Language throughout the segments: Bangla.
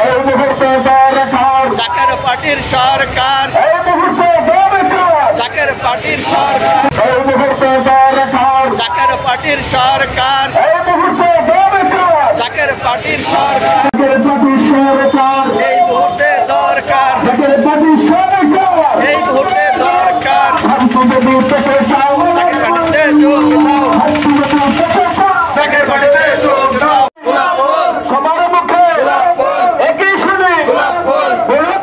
এই মুহূর্তে দরকার জাকের পার্টির সরকার, এই মুহূর্তে দরকার জাকের পার্টির সরকার, এই মুহূর্তে দরকার জাকের পার্টির সরকার, এই মুহূর্তে দরকার জাকের পার্টির সরকার, জাকের পার্টির সরকার, এই মুহূর্তে দরকার জাকের পার্টির সরকার, এই মুহূর্তে দরকার। শান্তি যদি পেতে চাও জাকের পার্টিতে যোগ দাও, শান্তি যদি পেতে চাও জাকের পার্টিতে যোগ দাও। সবার মুখে একই শুনে গোলাপ ফুল, গোলাপ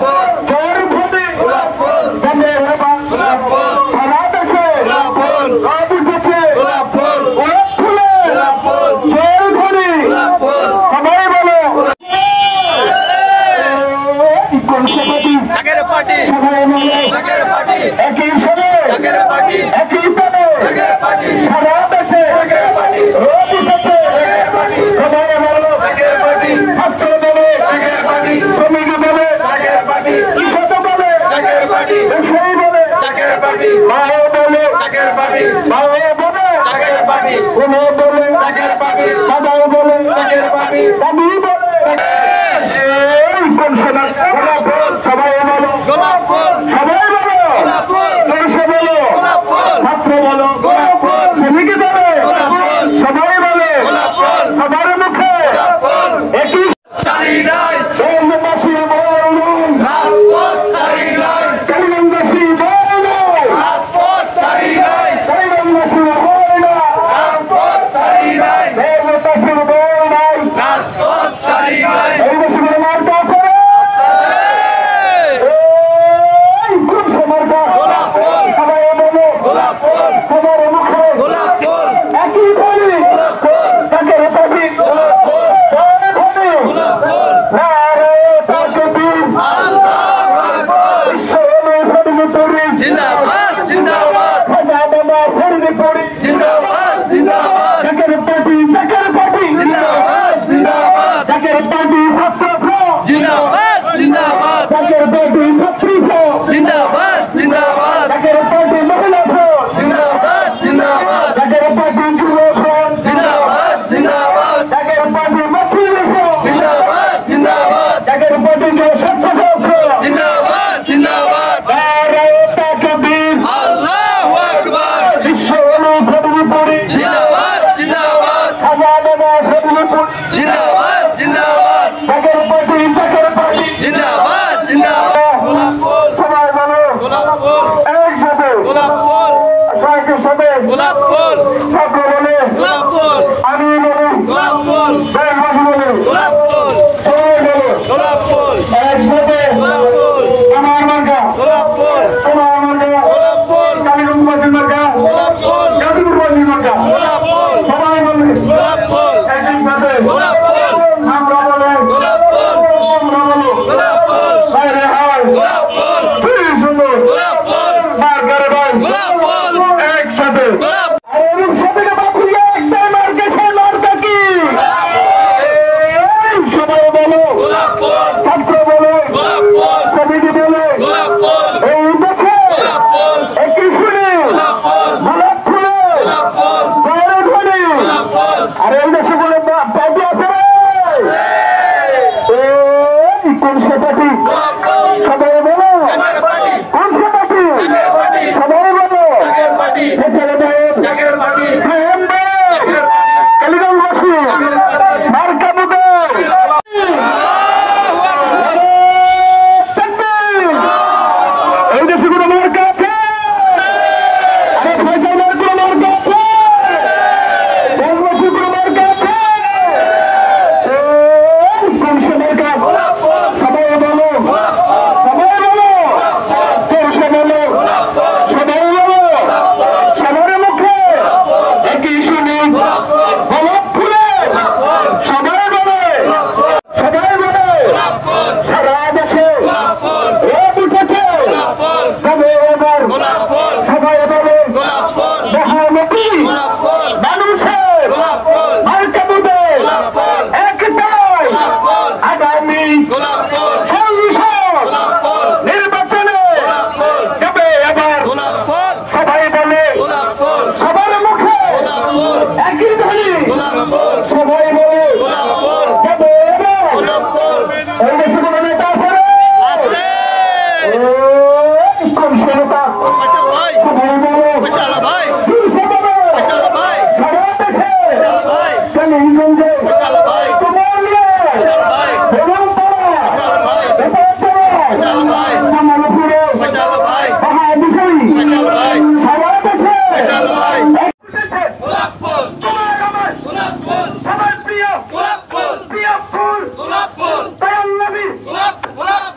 ফুল, জোর ভূমি গোলাপ ফুল, গোলাপ ফুল, সারা দেশে গোলাপ ফুল, রব উঠেছে গোলাপ ফুল, গোলাপ ফুলে গোলাপ ফুল, জোর ভূমি গোলাপ ফুল। সবাই বলো কোন পার্টি? জাকের পার্টি। সবাই বলো জাকের পার্টি। একই শুনে জাকের পার্টি, একই শুনে জাকের পার্টি, সারা দেশে জাকের পার্টি, রব উঠেছে জাকের পার্টি। সবাই বলো জাকের পার্টি। ছাত্র বলে জাকের পার্টি, শ্রমিক বলে জাকের পার্টি, কৃষক বলে জাকের পার্টি, ব্যবসায়ী বলে জাকের পার্টি, মাও বলে জাকের পার্টি, মাও বলে জাকের পার্টি, কোনো বলে জাকের পার্টি, দাদাও বলে জাকের পার্টি, দাদি বলে এই কোন সমাজ? গোলাপ ফুল। সবাই বলো গোলাপ ফুল। সবাই বলো গোলাপ ফুল। কৃষক বলো গোলাপ ফুল, ছাত্র বলো গোলাপ ফুল, শ্রমিক বলে গোলাপ ফুল, সবাই বলে গোলাপ ফুল। সবার মুখে গোলাপ ফুল। একই ছাড়ি নাই দেশবাসী বলুন, রাজপথ ছাড়ি নাই কল্যাণবাসী বলুন, রাজপথ ছাড়ি নাই কল্যাণবাসী বলুন, রাজপথ ছাড়ি নাই দেশবাসী বলুন, রাজপথ ছাড়ি নাই। এই দেশে কোনো মার্কা আছে? কোন সমার্কা? গোলাপ ফুল। সবাই বলো গোলাপ ফুল। সবার মুখে গোলাপ ফুল। একই বলি গোলাপ ফুল, জাকের পার্টি গোলাপ ফুল, গোলাপ ফুল। নারে তাকবীর, আল্লাহু আকবার, বিশ্বনবী ফরিদপুরি জিন্দাবাদ জিন্দাবাদ, খাজা ফরিদপুরি জিন্দাবাদ জিন্দাবাদ, জাকের পার্টি জিন্দাবাদ জিন্দাবাদ, জাকের পার্টি ছাত্র জিন্দাবাদ জিন্দাবাদ, জাকের পার্টি ছাত্রী জিন্দাবাদ জিন্দাবাদ, জাকের পার্টি মহিলা জিন্দাবাদ জিন্দাবাদ, জাকের পার্টি যুব জিন্দাবাদ জিন্দাবাদ, জাকের পার্টি মহিলা জিন্দাবাদ জিন্দাবাদ, জাকের পার্টি স্বেচ্ছাসেবক জিন্দাবাদ জিন্দাবাদ। নারে তাকবীর, আল্লাহু আকবার, বিশ্বনবী ফরিদপুরি জিন্দাবাদ জিন্দাবাদ, খাজা ফরিদপুরি জিন্দাবাদ জিন্দাবাদ, জাকের পার্টি জিন্দাবাদ জিন্দাবাদ। গোলাপ ফুল। সবাই বলো গোলাপ ফুল। একসাথে গোলাপ ফুল, সবাইকে সাথে গোলাপ ফুল, ছাত্র বলে গোলাপ ফুল, আমি বলি গোলাপ ফুল, দেশবাসী বলে গোলাপ ফুল, সবাই বলো গোলাপ ফুল, একসাথে গোলাপ ফুল। আমার মার্কা গোলাপ ফুল, তোমার মার্কা গোলাপ ফুল, কালীগঞ্জবাসীর মার্কা গোলাপ ফুল, গাজীপুরবাসীর মার্কা গোলাপ ফুল, সবাই বলে গোলাপ ফুল, একসাথে গোলাপ ফুল। আমরা বলে গোলাপ ফুল, তোমরা বলো গোলাপ ফুল, বাইরে হয় গোলাপ ফুল, খুবই সুন্দর গোলাপ ফুল, মার্কারে ভাই গোলাপ ফুল, একসাথে গোলাপ। আর সাথে বাপুরিয়া একটাই মার্কা, সেই মার্কা কি? সবাই বলো গোলাপ ফুল, ছাত্র বলো গোলাপ ফুল, কমিটি বলো গোলাপ ফুল, এই দেশে গোলাপ ফুল, একই শুনে গোলাপ ফুল, গোলাপ ফুলে গোলাপ ফুল, বাইরে ধরে গোলাপ ফুল। আর এই দেশে বলে পার্টি আছে রে, কোন সে পার্টি? সবাই বলো কোন সে পার্টি? সবাই বলো কালীগঞ্জবাসী মার্কা দেবে। এই দেশে কোনো মার্কা আছে? আরে ফয়সালের কোনো মার্কা আছে? দেশবাসীর কোনো মার্কা আছে? কোন সে মার্কা? সবাই বলো সবাই বলো, কোন সে বলো সবাই বলো, সবার মুখে একই শুনি গোলাপ ফুলে, সবাই বলে সবাই বলে সারা দেশে রোদ উঠেছে, তবে এবার সবাই বলে মহানবী মানুষের মার্কা দেবে একটাই, আগামী সংসদ নির্বাচনে যাবে এবার। সবাই বলে সবার মুখে একই ধ্বনি, সবাই বলে যাবে এবার। গোলাপ ফুল দয়াল নবী গোলাপ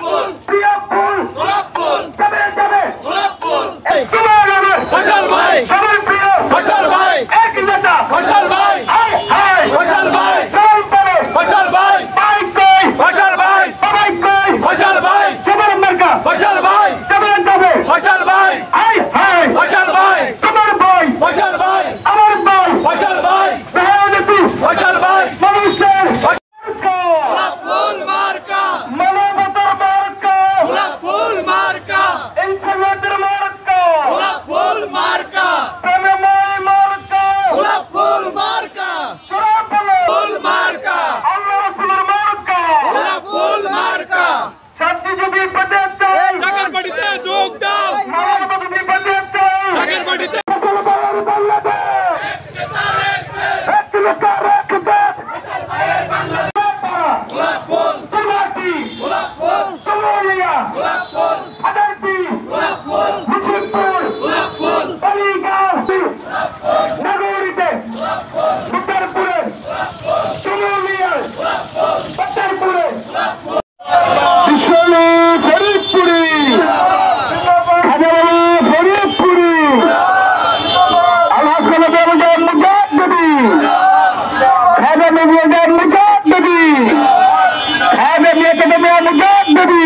ফুল প্রিয় ফুল গোলাপ ফুল যাবে যাবে গোলাপ ফুল তোমার নামে ফসল ভাই সবার প্রিয় ফসল ভাই এক নেতা ফসল ভাই হায় হায় ফসল ভাই জয় বলে ফসল ভাই ভাই কই ফসল ভাই সবাই কই ফসল ভাই সবার মার্কা ফসল ভাই যাবে যাবে ফসল ভাই হায় হায় ফসল ভাই তোমার ভাই ফসল ভাই আমার ভাই ফসল ভাই মেহনতি ফসল ভাই মানুষের গোলাপ ফুল মার্কা মানবতার মার্কা গোলাপ ফুল মার্কা ইনসানিয়তের মার্কা গোলাপ ফুল মার্কা প্রেমময় মার্কা গোলাপ ফুল মার্কা ফুল মার্কা আল্লাহ রাসূলের মার্কা গোলাপ ফুল মার্কা শান্তিজীবী পদে চাই সাগরবাড়িতে যোগ দাও মানবতার পদে চাই সাগরবাড়িতে ফসল ভাইয়ের বাংলাদেশ এক নেতা এক দেশ ফসল ভাইয়ের বাংলাদেশ গোলাপ ফুল তুলাসী গোলাপ ফুল সোমালিয়া গোলাপ ফুল আদারতি গোলাপ ফুল মুজিবপুর গোলাপ ফুল বালিগাঁও গোলাপ ফুল নগরীতে গোলাপ ফুল বিদ্যারপুরে গোলাপ ফুল সোমালিয়া গোলাপ ফুল বাচ্চারপুরে গোলাপ ফুল বিশ্বলী ফরিদপুরি হাজারালী ফরিদপুরি আলহাজ খালেদা মুজাদ্দিদি খাজা নজরুল মুজাদ্দিদি খাজা মিয়া মুজাদ্দিদি